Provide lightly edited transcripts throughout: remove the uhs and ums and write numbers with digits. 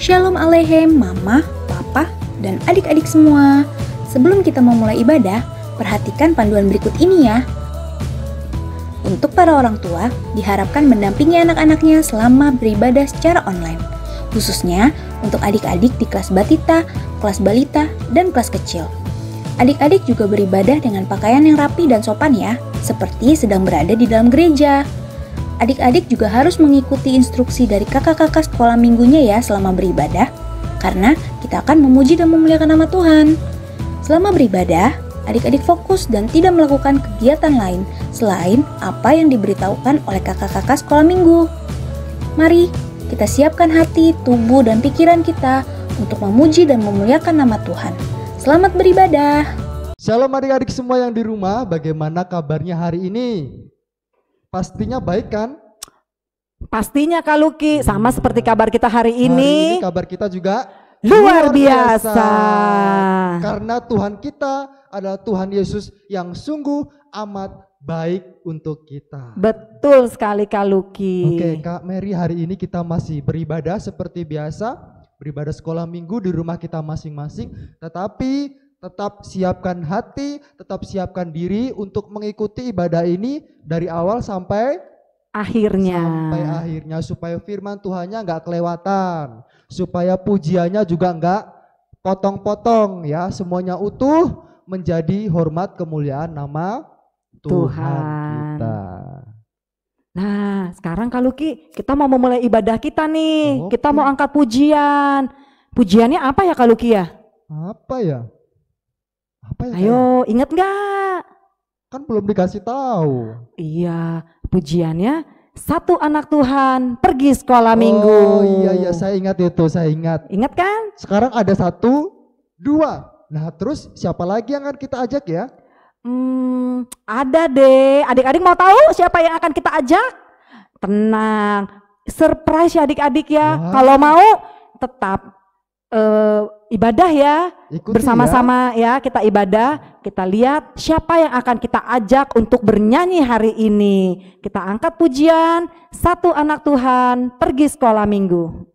Shalom Aleichem, Mama, Papa, dan adik-adik semua. Sebelum kita memulai ibadah, perhatikan panduan berikut ini ya. Untuk para orang tua, diharapkan mendampingi anak-anaknya selama beribadah secara online. Khususnya untuk adik-adik di kelas batita, kelas balita, dan kelas kecil. Adik-adik juga beribadah dengan pakaian yang rapi dan sopan ya, seperti sedang berada di dalam gereja. Adik-adik juga harus mengikuti instruksi dari kakak-kakak sekolah minggunya ya selama beribadah, karena kita akan memuji dan memuliakan nama Tuhan. Selama beribadah, adik-adik fokus dan tidak melakukan kegiatan lain selain apa yang diberitahukan oleh kakak-kakak sekolah minggu. Mari kita siapkan hati, tubuh, dan pikiran kita untuk memuji dan memuliakan nama Tuhan. Selamat beribadah. Shalom adik-adik semua yang di rumah, bagaimana kabarnya hari ini? Pastinya baik kan? Pastinya Kak Luki, sama seperti kabar kita hari ini. Hari ini kabar kita juga luar biasa. Karena Tuhan kita adalah Tuhan Yesus yang sungguh amat baik untuk kita. Betul sekali Kak Luki. Oke Kak Mary, hari ini kita masih beribadah seperti biasa, beribadah sekolah minggu di rumah kita masing-masing, tetapi tetap siapkan hati, tetap siapkan diri untuk mengikuti ibadah ini dari awal sampai akhirnya, supaya firman Tuhannya nggak kelewatan, supaya pujiannya juga nggak potong-potong ya, semuanya utuh menjadi hormat kemuliaan nama Tuhan kita. Nah, sekarang Kak Luki, kita mau memulai ibadah kita nih. Oke. Kita mau angkat pujian. Pujiannya apa ya Kak Luki ya? Apa ya? Ayo, inget nggak? Kan belum dikasih tahu. Iya, pujiannya satu anak Tuhan pergi sekolah minggu. Oh iya, saya ingat itu, saya ingat. Ingat kan? Sekarang ada 1, 2. Nah terus siapa lagi yang akan kita ajak ya? Ada deh. Adik-adik mau tahu siapa yang akan kita ajak? Tenang, surprise ya adik-adik ya. Wah. Kalau mau tetap ibadah ya. Ikuti bersama-sama ya kita ibadah. Kita lihat siapa yang akan kita ajak untuk bernyanyi hari ini. Kita angkat pujian satu anak Tuhan pergi sekolah minggu.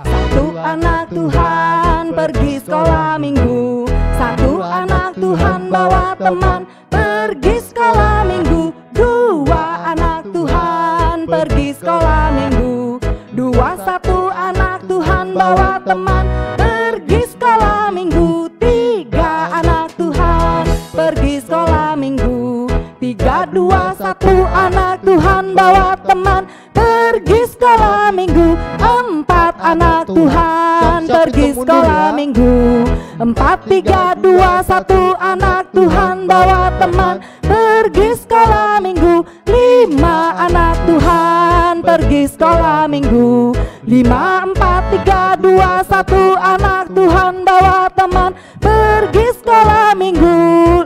Satu anak Tuhan pergi sekolah minggu. Satu anak Tuhan bawa teman pergi sekolah minggu. Dua anak Tuhan pergi sekolah minggu. Dua, satu anak Tuhan bawa teman pergi sekolah minggu. Tiga anak Tuhan pergi sekolah minggu. Tiga, dua, satu anak Tuhan bawa teman pergi sekolah minggu. Empat anak Tuhan pergi sekolah minggu. Empat, tiga, dua, satu anak Tuhan bawa teman pergi sekolah minggu. Lima anak Tuhan pergi sekolah minggu. Lima, empat, tiga, dua, satu anak Tuhan bawa teman pergi sekolah minggu.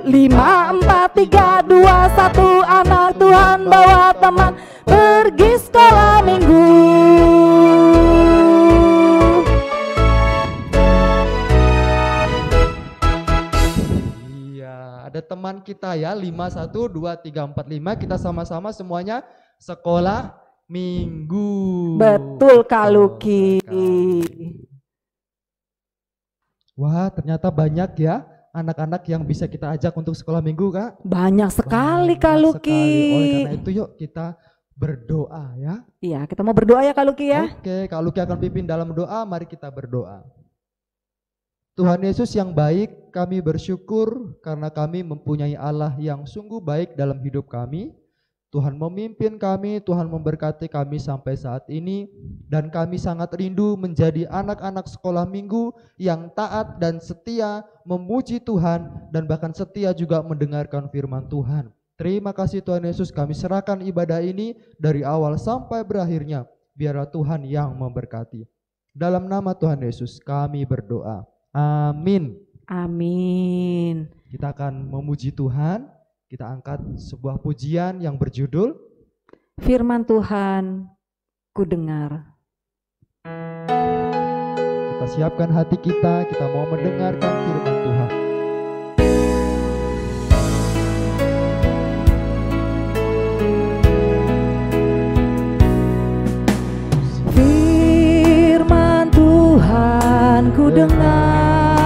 Lima, empat, tiga, dua, satu anak Tuhan bawa teman pergi sekolah minggu. Ada teman kita ya, 5, 1, 2, 3, 4, 5. Kita sama-sama semuanya sekolah minggu. Betul Kak Luki. Wah, ternyata banyak ya anak-anak yang bisa kita ajak untuk sekolah minggu Kak. Banyak sekali Kak Luki. Oleh karena itu yuk kita berdoa ya. Iya, kita mau berdoa ya Kak Luki ya. Oke, Kak Luki akan pimpin dalam doa, mari kita berdoa. Tuhan Yesus yang baik, kami bersyukur karena kami mempunyai Allah yang sungguh baik dalam hidup kami. Tuhan memimpin kami, Tuhan memberkati kami sampai saat ini, dan kami sangat rindu menjadi anak-anak sekolah minggu yang taat dan setia memuji Tuhan dan bahkan setia juga mendengarkan firman Tuhan. Terima kasih Tuhan Yesus, kami serahkan ibadah ini dari awal sampai berakhirnya. Biarlah Tuhan yang memberkati. Dalam nama Tuhan Yesus kami berdoa. Amin. Amin. Kita akan memuji Tuhan. Kita angkat sebuah pujian yang berjudul Firman Tuhan ku dengar. Kita siapkan hati kita mau mendengarkan firman Tuhan. dengar,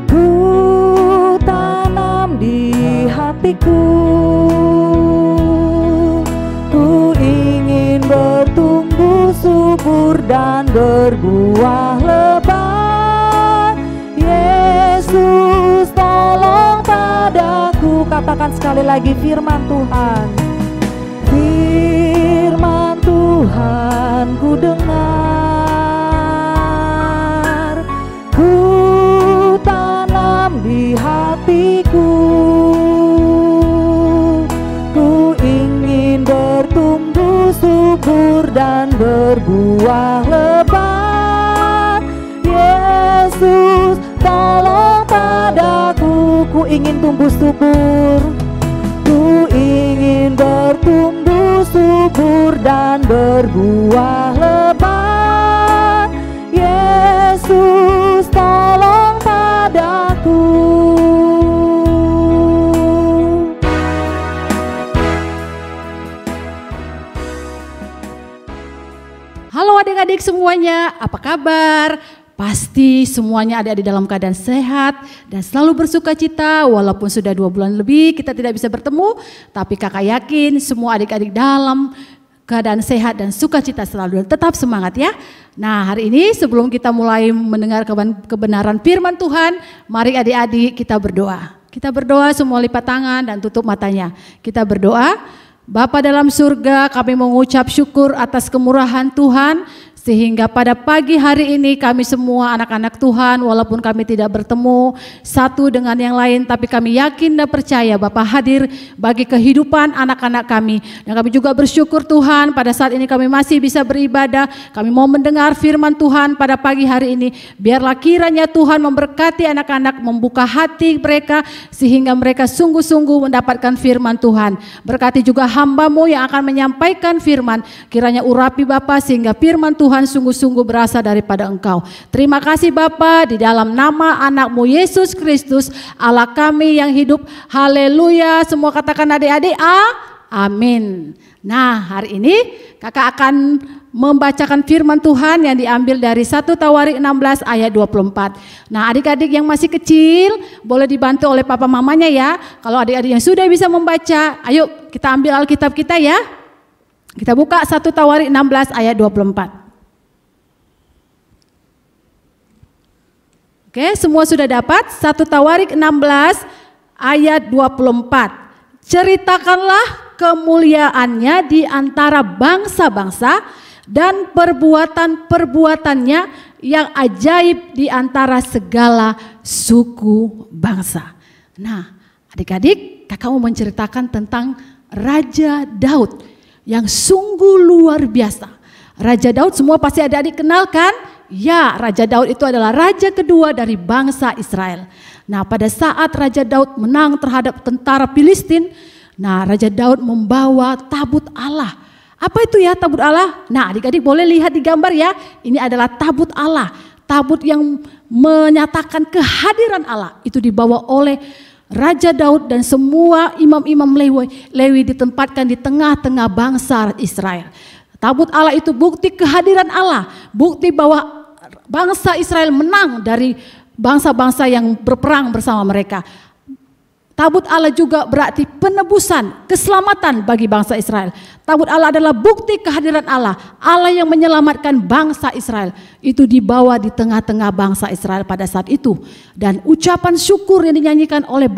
ku tanam di hatiku. Ku ingin bertumbuh subur dan berbuah lebat. Yesus tolong padaku. Katakan sekali lagi firman Tuhan. Firman Tuhan ku dengar, ku tanam di hatiku. Ku ingin bertumbuh subur dan berbuah lebat. Yesus tolong padaku. Ku ingin tumbuh subur, ku ingin bertumbuh subur dan berbuah lebat. Yesus tolong padaku. Halo adik-adik semuanya, apa kabar? Pasti semuanya ada di dalam keadaan sehat dan selalu bersuka cita. Walaupun sudah 2 bulan lebih kita tidak bisa bertemu, tapi kakak yakin semua adik-adik dalam keadaan sehat dan sukacita selalu, dan tetap semangat ya. Nah, hari ini sebelum kita mulai mendengar kebenaran firman Tuhan, mari adik-adik kita berdoa. Kita berdoa, semua lipat tangan dan tutup matanya. Kita berdoa. Bapa dalam surga, kami mengucap syukur atas kemurahan Tuhan, sehingga pada pagi hari ini kami semua anak-anak Tuhan, walaupun kami tidak bertemu satu dengan yang lain, tapi kami yakin dan percaya Bapa hadir bagi kehidupan anak-anak kami. Dan kami juga bersyukur Tuhan, pada saat ini kami masih bisa beribadah. Kami mau mendengar firman Tuhan pada pagi hari ini. Biarlah kiranya Tuhan memberkati anak-anak, membuka hati mereka sehingga mereka sungguh-sungguh mendapatkan firman Tuhan. Berkati juga hamba-Mu yang akan menyampaikan firman. Kiranya urapi Bapa sehingga firman Tuhan sungguh-sungguh berasal daripada Engkau. Terima kasih Bapa, di dalam nama anak-Mu Yesus Kristus, Allah kami yang hidup. Haleluya. Semua katakan adik-adik, amin. Nah, hari ini kakak akan membacakan firman Tuhan yang diambil dari 1 Tawarik 16 ayat 24. Nah, adik-adik yang masih kecil boleh dibantu oleh papa mamanya ya. Kalau adik-adik yang sudah bisa membaca, ayo kita ambil Alkitab kita ya. Kita buka 1 Tawarik 16 ayat 24. Oke, semua sudah dapat? 1 Tawarik 16 ayat 24. Ceritakanlah kemuliaannya di antara bangsa-bangsa dan perbuatan-perbuatannya yang ajaib di antara segala suku bangsa. Nah, adik-adik, kakak mau menceritakan tentang Raja Daud yang sungguh luar biasa. Raja Daud semua pasti adik-adik kenal kan? Ya, Raja Daud itu adalah raja kedua dari bangsa Israel. Nah, pada saat Raja Daud menang terhadap tentara Filistin, nah Raja Daud membawa tabut Allah. Apa itu ya tabut Allah? Nah, adik-adik boleh lihat di gambar ya. Ini adalah tabut Allah. Tabut yang menyatakan kehadiran Allah. Itu dibawa oleh Raja Daud dan semua imam-imam Lewi ditempatkan di tengah-tengah bangsa Israel. Tabut Allah itu bukti kehadiran Allah. Bukti bahwa bangsa Israel menang dari bangsa-bangsa yang berperang bersama mereka. Tabut Allah juga berarti penebusan, keselamatan bagi bangsa Israel. Tabut Allah adalah bukti kehadiran Allah. Allah yang menyelamatkan bangsa Israel. Itu dibawa di tengah-tengah bangsa Israel pada saat itu. Dan ucapan syukur yang dinyanyikan oleh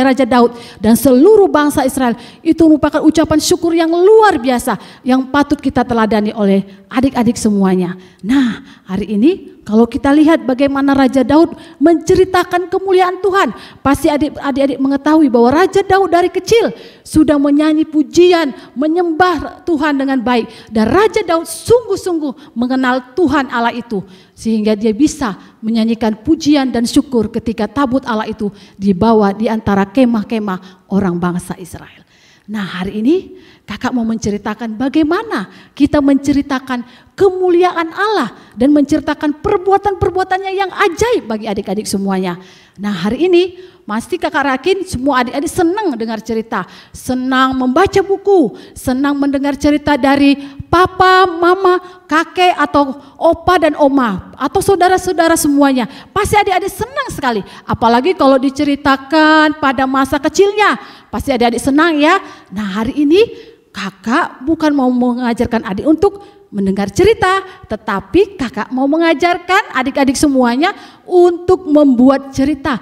Raja Daud dan seluruh bangsa Israel, itu merupakan ucapan syukur yang luar biasa, yang patut kita teladani oleh adik-adik semuanya. Nah, hari ini kalau kita lihat bagaimana Raja Daud menceritakan kemuliaan Tuhan, pasti adik-adik mengetahui bahwa Raja Daud dari kecil sudah menyanyi pujian, menyembah Tuhan dengan baik. Dan Raja Daud sungguh-sungguh mengenal Tuhan Allah itu, sehingga dia bisa menyanyikan pujian dan syukur ketika tabut Allah itu dibawa di antara kemah-kemah orang bangsa Israel. Nah, hari ini Kakak mau menceritakan bagaimana kita menceritakan kemuliaan Allah dan menceritakan perbuatan-perbuatannya yang ajaib bagi adik-adik semuanya. Nah, hari ini pasti kakak yakin semua adik-adik senang dengar cerita, senang membaca buku, senang mendengar cerita dari papa, mama, kakek atau opa dan oma atau saudara-saudara semuanya. Pasti adik-adik senang sekali, apalagi kalau diceritakan pada masa kecilnya. Pasti adik-adik senang ya. Nah, hari ini kakak bukan mau mengajarkan adik untuk mendengar cerita, tetapi kakak mau mengajarkan adik-adik semuanya untuk membuat cerita.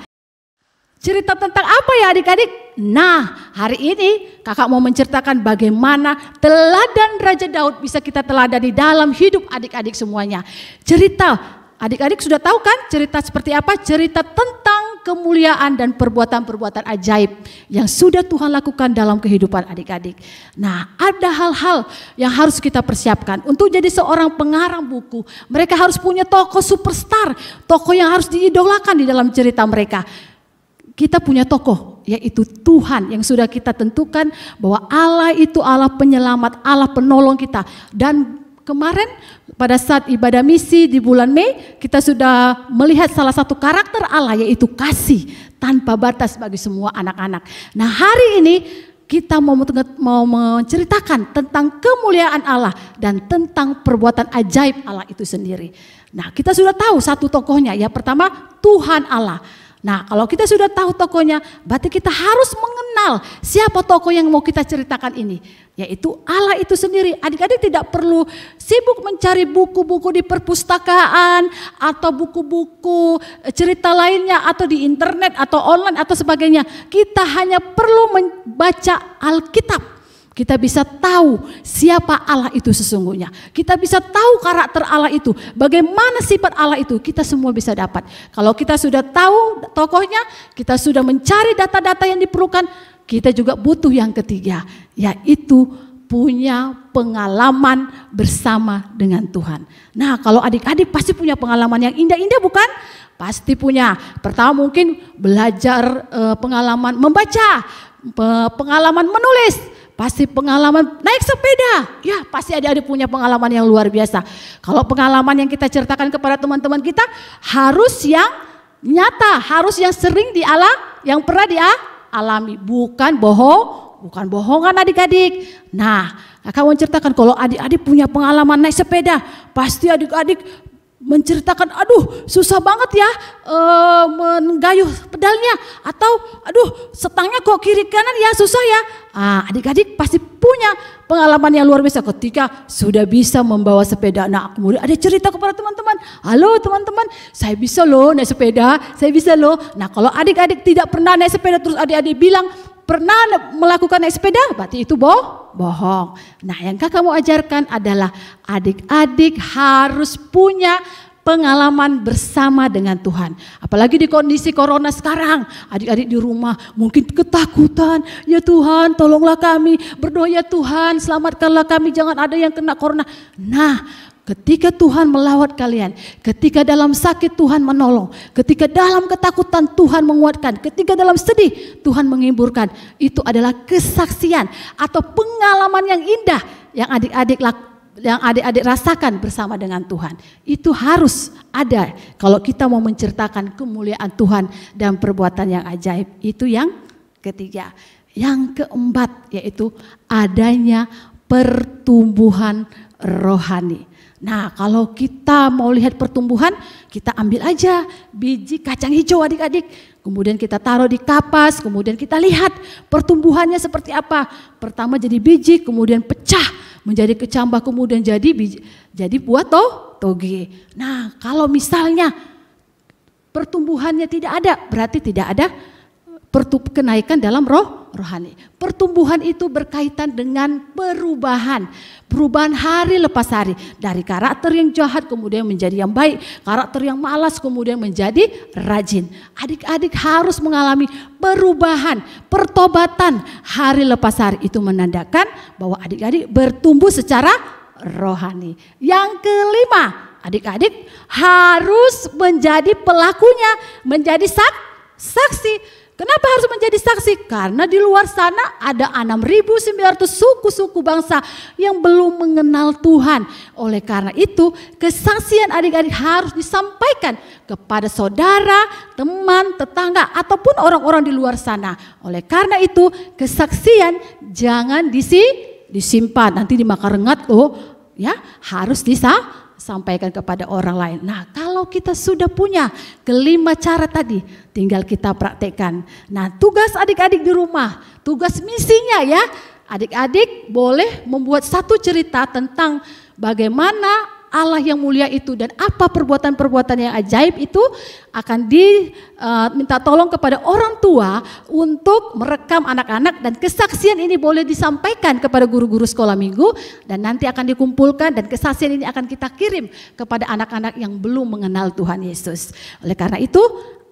Cerita tentang apa ya adik-adik? Nah, hari ini kakak mau menceritakan bagaimana teladan Raja Daud bisa kita teladani dalam hidup adik-adik semuanya. Cerita, adik-adik sudah tahu kan cerita seperti apa? Cerita tentang kemuliaan dan perbuatan-perbuatan ajaib yang sudah Tuhan lakukan dalam kehidupan adik-adik. Nah, ada hal-hal yang harus kita persiapkan untuk jadi seorang pengarang buku. Mereka harus punya tokoh superstar, tokoh yang harus diidolakan di dalam cerita mereka. Kita punya tokoh, yaitu Tuhan yang sudah kita tentukan bahwa Allah itu Allah penyelamat, Allah penolong kita. Dan kemarin pada saat ibadah misi di bulan Mei, kita sudah melihat salah satu karakter Allah, yaitu kasih tanpa batas bagi semua anak-anak. Nah, hari ini kita mau menceritakan tentang kemuliaan Allah dan tentang perbuatan ajaib Allah itu sendiri. Nah, kita sudah tahu satu tokohnya, yang pertama Tuhan Allah. Nah, kalau kita sudah tahu tokohnya, berarti kita harus mengenal siapa tokoh yang mau kita ceritakan ini, yaitu Allah itu sendiri. Adik-adik tidak perlu sibuk mencari buku-buku di perpustakaan atau buku-buku cerita lainnya atau di internet atau online atau sebagainya. Kita hanya perlu membaca Alkitab. Kita bisa tahu siapa Allah itu sesungguhnya. Kita bisa tahu karakter Allah itu. Bagaimana sifat Allah itu, kita semua bisa dapat. Kalau kita sudah tahu tokohnya, kita sudah mencari data-data yang diperlukan, kita juga butuh yang ketiga, yaitu punya pengalaman bersama dengan Tuhan. Nah, kalau adik-adik pasti punya pengalaman yang indah-indah bukan? Pasti punya. Pertama mungkin belajar pengalaman membaca, pengalaman menulis, pasti pengalaman naik sepeda. Ya, pasti adik-adik punya pengalaman yang luar biasa. Kalau pengalaman yang kita ceritakan kepada teman-teman kita harus yang nyata, harus yang sering yang pernah dialami, bukan bohongan adik-adik. Nah, kakak mau ceritakan kalau adik-adik punya pengalaman naik sepeda, pasti adik-adik menceritakan, aduh susah banget ya menggayuh pedalnya, atau aduh setangnya kok kiri kanan ya susah ya. Adik-adik pasti punya pengalaman yang luar biasa ketika sudah bisa membawa sepeda. Nah, kemudian ada cerita kepada teman-teman, halo teman-teman, saya bisa loh naik sepeda, saya bisa loh. Nah, kalau adik-adik tidak pernah naik sepeda terus adik-adik bilang pernah melakukan naik sepeda, berarti itu bohong. Nah, yang kakak mau ajarkan adalah adik-adik harus punya pengalaman bersama dengan Tuhan. Apalagi di kondisi corona sekarang, adik-adik di rumah mungkin ketakutan. Ya Tuhan, tolonglah kami, berdoa ya Tuhan, selamatkanlah kami, jangan ada yang kena corona. Nah, ketika Tuhan melawat kalian, ketika dalam sakit Tuhan menolong, ketika dalam ketakutan Tuhan menguatkan, ketika dalam sedih Tuhan menghiburkan, itu adalah kesaksian atau pengalaman yang indah yang adik-adik rasakan bersama dengan Tuhan. Itu harus ada kalau kita mau menceritakan kemuliaan Tuhan dan perbuatan yang ajaib. Itu yang ketiga. Yang keempat yaitu adanya pertumbuhan rohani. Nah, kalau kita mau lihat pertumbuhan, kita ambil aja biji kacang hijau adik-adik. Kemudian kita taruh di kapas, kemudian kita lihat pertumbuhannya seperti apa. Pertama jadi biji, kemudian pecah menjadi kecambah, kemudian jadi buah toge. Nah, kalau misalnya pertumbuhannya tidak ada, berarti tidak ada kenaikan dalam rohani. Pertumbuhan itu berkaitan dengan perubahan hari lepas hari, dari karakter yang jahat kemudian menjadi yang baik, karakter yang malas kemudian menjadi rajin. Adik-adik harus mengalami perubahan, pertobatan hari lepas hari. Itu menandakan bahwa adik-adik bertumbuh secara rohani. Yang kelima, adik-adik harus menjadi pelakunya, menjadi saksi. Kenapa harus menjadi saksi? Karena di luar sana ada 6.900 suku-suku bangsa yang belum mengenal Tuhan. Oleh karena itu, kesaksian adik-adik harus disampaikan kepada saudara, teman, tetangga, ataupun orang-orang di luar sana. Oleh karena itu, kesaksian jangan disimpan, nanti dimakan rengat ya, harus disampaikan kepada orang lain. Nah, kalau kita sudah punya kelima cara tadi, tinggal kita praktekkan. Nah, tugas adik-adik di rumah, tugas misinya ya, adik-adik boleh membuat satu cerita tentang bagaimana Allah yang mulia itu dan apa perbuatan-perbuatan yang ajaib itu akan diminta tolong kepada orang tua untuk merekam anak-anak, dan kesaksian ini boleh disampaikan kepada guru-guru sekolah minggu dan nanti akan dikumpulkan dan kesaksian ini akan kita kirim kepada anak-anak yang belum mengenal Tuhan Yesus. Oleh karena itu,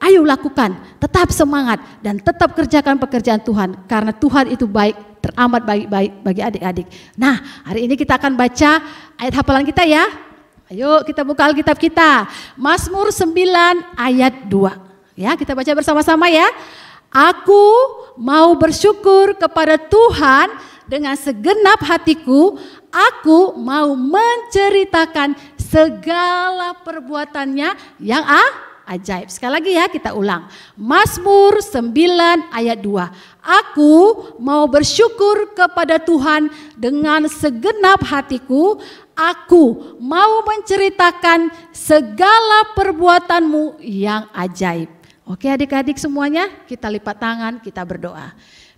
ayo lakukan, tetap semangat dan tetap kerjakan pekerjaan Tuhan karena Tuhan itu baik, teramat baik-baik bagi adik-adik. Nah, hari ini kita akan baca ayat hafalan kita ya. Ayo kita buka Alkitab kita. Mazmur 9 ayat 2. Ya, kita baca bersama-sama ya. Aku mau bersyukur kepada Tuhan dengan segenap hatiku. Aku mau menceritakan segala perbuatannya yang ajaib. Sekali lagi ya, kita ulang. Mazmur 9 ayat 2. Aku mau bersyukur kepada Tuhan dengan segenap hatiku. Aku mau menceritakan segala perbuatanmu yang ajaib. Oke adik-adik semuanya, kita lipat tangan, kita berdoa.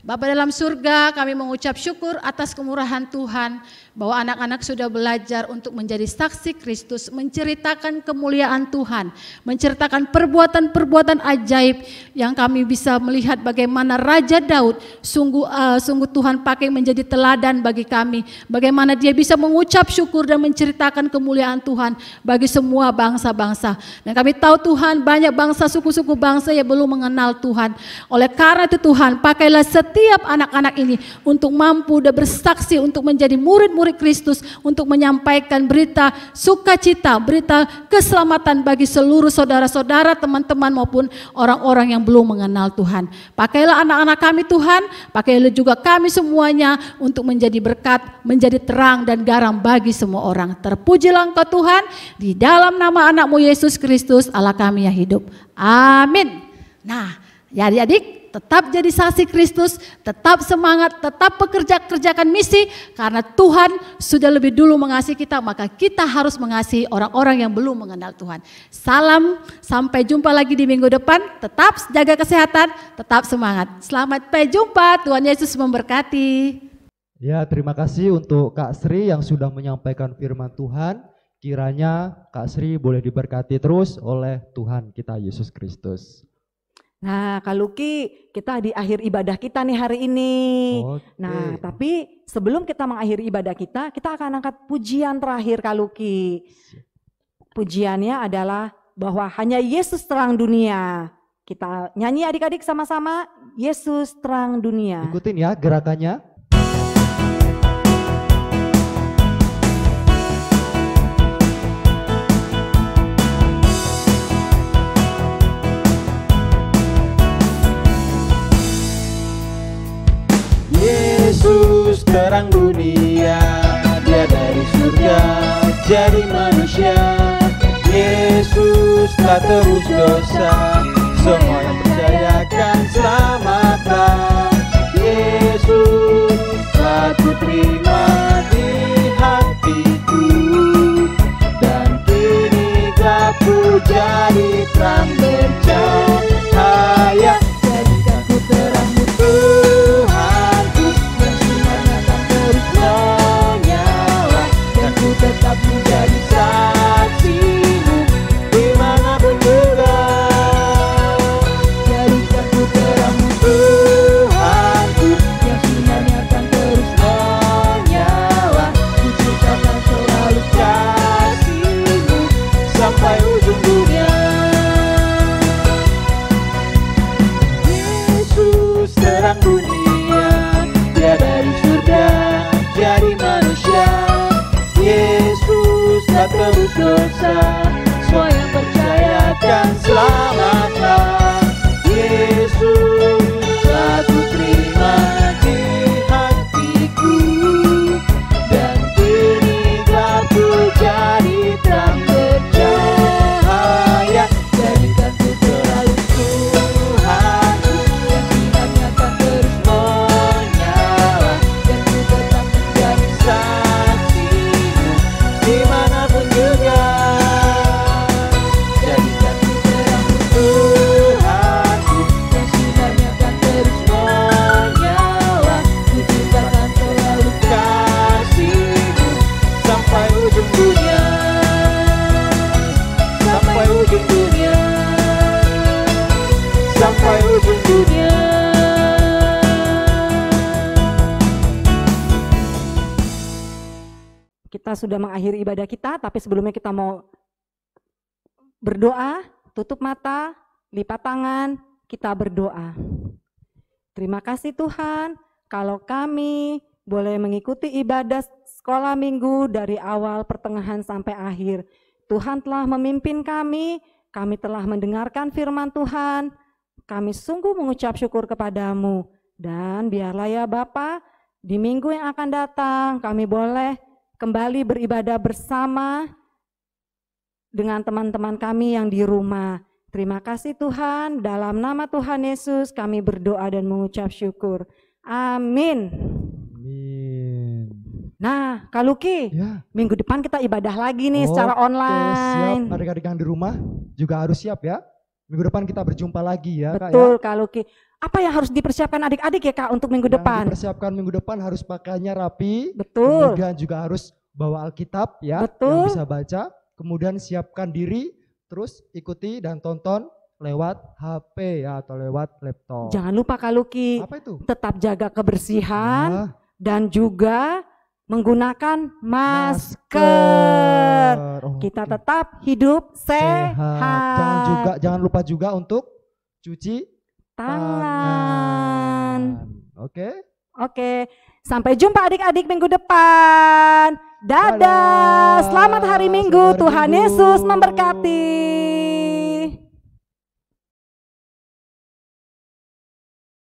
Bapa dalam surga, kami mengucap syukur atas kemurahan Tuhan bahwa anak-anak sudah belajar untuk menjadi saksi Kristus, menceritakan kemuliaan Tuhan, menceritakan perbuatan-perbuatan ajaib yang kami bisa melihat bagaimana Raja Daud sungguh Tuhan pakai menjadi teladan bagi kami, bagaimana dia bisa mengucap syukur dan menceritakan kemuliaan Tuhan bagi semua bangsa-bangsa. Dan kami tahu Tuhan, banyak bangsa, suku-suku bangsa yang belum mengenal Tuhan. Oleh karena itu Tuhan, pakailah setiap anak-anak ini untuk mampu dan bersaksi untuk menjadi murid-murid Kristus, untuk menyampaikan berita sukacita, berita keselamatan bagi seluruh saudara-saudara, teman-teman maupun orang-orang yang belum mengenal Tuhan. Pakailah anak-anak kami Tuhan, pakailah juga kami semuanya untuk menjadi berkat, menjadi terang dan garam bagi semua orang. Terpujilah Engkau Tuhan, di dalam nama anak-Mu Yesus Kristus Allah kami yang hidup. Amin. Nah, ya adik-adik, tetap jadi saksi Kristus, tetap semangat, tetap kerjakan misi karena Tuhan sudah lebih dulu mengasihi kita, maka kita harus mengasihi orang-orang yang belum mengenal Tuhan. Salam, sampai jumpa lagi di minggu depan, tetap jaga kesehatan, tetap semangat. Selamat sampai jumpa, Tuhan Yesus memberkati. Ya, terima kasih untuk Kak Sri yang sudah menyampaikan firman Tuhan. Kiranya Kak Sri boleh diberkati terus oleh Tuhan kita Yesus Kristus. Nah, Kak Luki, kita di akhir ibadah kita nih hari ini. Oke. Nah, tapi sebelum kita mengakhiri ibadah kita akan angkat pujian terakhir Kak Luki. Pujiannya adalah bahwa hanya Yesus terang dunia. Kita nyanyi adik-adik sama-sama, Yesus terang dunia. Ikutin ya gerakannya. Yesus terang dunia, dia dari surga jadi manusia. Yesus telah tebus dosa, semua yang percaya akan selamatlah. Yesus telah kuterima di hatiku, dan kini aku jadi terang bercahaya. Jadikan ku terangmu Tuhanku, dan sinarnya akan terus menyala, dan ku tetap menjadi saksimu dimanapun juga. Jadikan ku terangmu Tuhanku, yang sinarnya akan terus menyala, ku ceritakan selalu kasih-Mu sampai ujung dunia. Yesus terang dunia, dia dari surga jadi manusia. Yesus telah tebus dosa, semua yang percaya akan selamatlah. Yesus sampai ujung dunia. Kita sudah mengakhiri ibadah kita, tapi sebelumnya kita mau berdoa, tutup mata, lipat tangan, kita berdoa. Terima kasih Tuhan, kalau kami boleh mengikuti ibadah sekolah minggu dari awal, pertengahan sampai akhir. Tuhan telah memimpin kami telah mendengarkan firman Tuhan, kami sungguh mengucap syukur kepadamu. Dan biarlah ya Bapa, di minggu yang akan datang kami boleh kembali beribadah bersama dengan teman-teman kami yang di rumah. Terima kasih Tuhan, dalam nama Tuhan Yesus kami berdoa dan mengucap syukur. Amin. Amin. Nah, Kak Luki, Ya. minggu depan kita ibadah lagi nih secara Oke, online. siap. Adik-adik yang di rumah juga harus siap ya. Minggu depan kita berjumpa lagi ya Kak ya. Betul Kak Luki. Apa yang harus dipersiapkan adik-adik ya Kak untuk minggu Yang depan? dipersiapkan minggu depan harus pakaiannya rapi. Betul. Kemudian juga harus bawa Alkitab ya, Betul. yang bisa baca. Kemudian siapkan diri, terus ikuti dan tonton lewat HP ya atau lewat laptop. Jangan lupa Kak Luki, Apa itu? tetap jaga kebersihan Nah, dan juga menggunakan masker. Oke. Kita tetap hidup sehat. Jangan lupa juga untuk cuci tangan. Oke. Oke, sampai jumpa adik-adik minggu depan. Dadah, Dadah. selamat hari Minggu. Selamat hari Tuhan Minggu. Yesus memberkati.